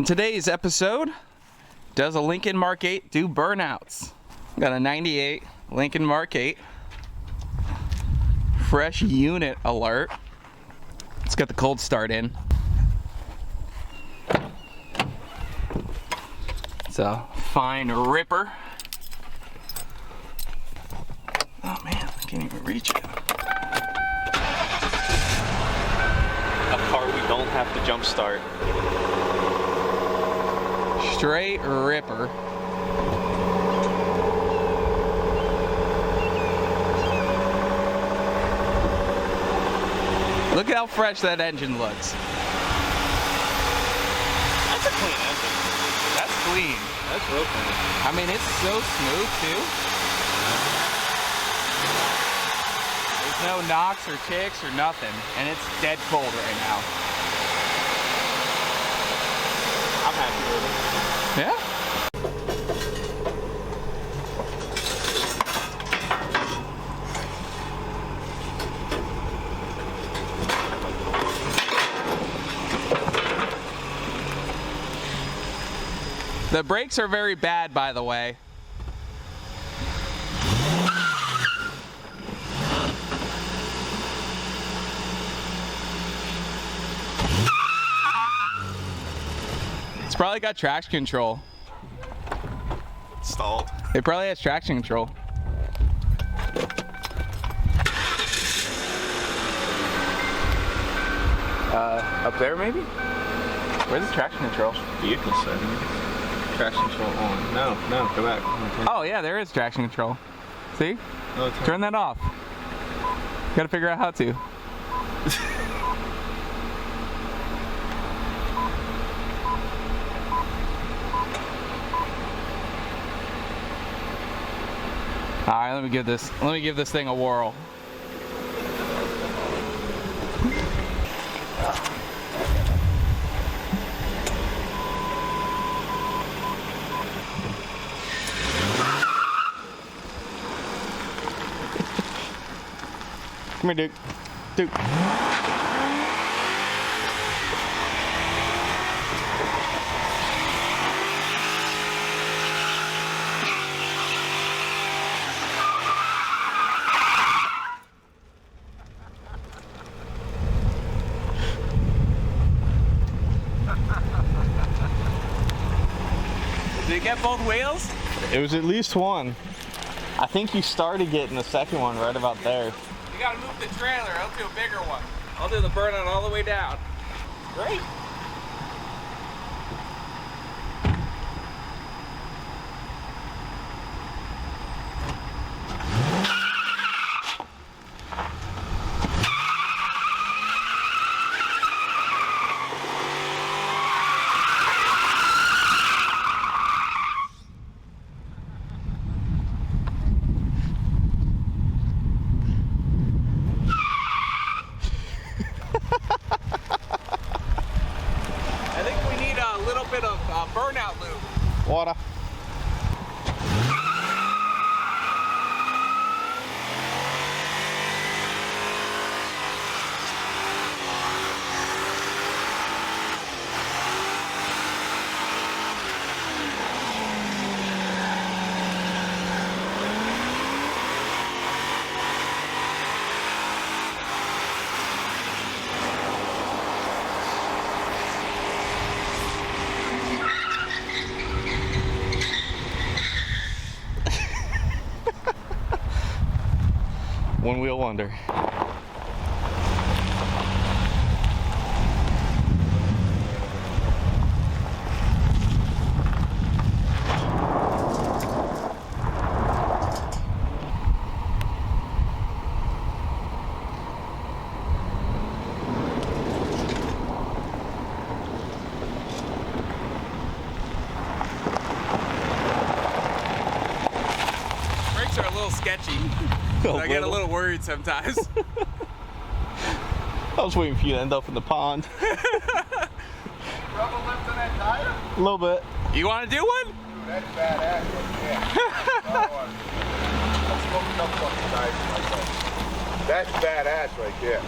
On today's episode, does a Lincoln Mark 8 do burnouts? Got a 98 Lincoln Mark 8. Fresh unit alert. Let's get the cold start in. It's a fine Ripper. Oh man, I can't even reach it. A car we don't have to jump start. Straight Ripper. Look at how fresh that engine looks. That's a clean engine. That's clean. That's real clean. I mean, it's so smooth too. There's no knocks or ticks or nothing, and it's dead cold right now. I'm happy with it. Yeah? The brakes are very bad, by the way. It's probably got traction control. Stalled. It probably has traction control. Up there maybe? Where's the traction control? Vehicle settings. Traction control on. No, go back. Oh yeah, there is traction control. See? No, Turn that off. Gotta figure out how to. All right, let me give this thing a whirl. Come here, Duke. Did it get both wheels? It was at least one. I think you started getting the second one right about there. You gotta move the trailer. I'll do a bigger one. I'll do the burnout all the way down. Great. I think we need a little bit of burnout lube. Water. One wheel wonder. Brakes are a little sketchy. I get a little worried sometimes. I was waiting for you to end up in the pond. Rubber lift on that tire? A little bit. You want to do one? Dude, that's badass right there. I'm smoking up fucking tires myself. That's badass right there.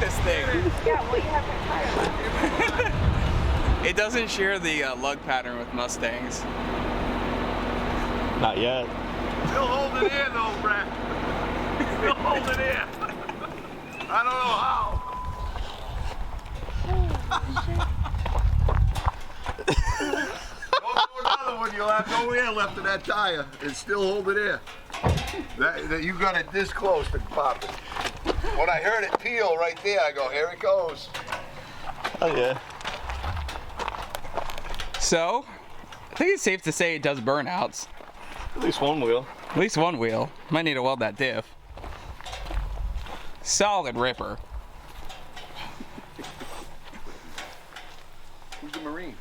this thing. Yeah, well, you have your tire left. It doesn't share the lug pattern with Mustangs. Not yet. Still holding in though, Brett. Still holding in. I don't know how. Don't do another one, you'll have no air left in that tire. It's still holding air. That you got it this close to popping. When I heard it peel right there, I go, here it goes. Oh yeah. So, I think it's safe to say it does burnouts. At least one wheel. At least one wheel. Might need to weld that diff. Solid ripper. Who's the Marine?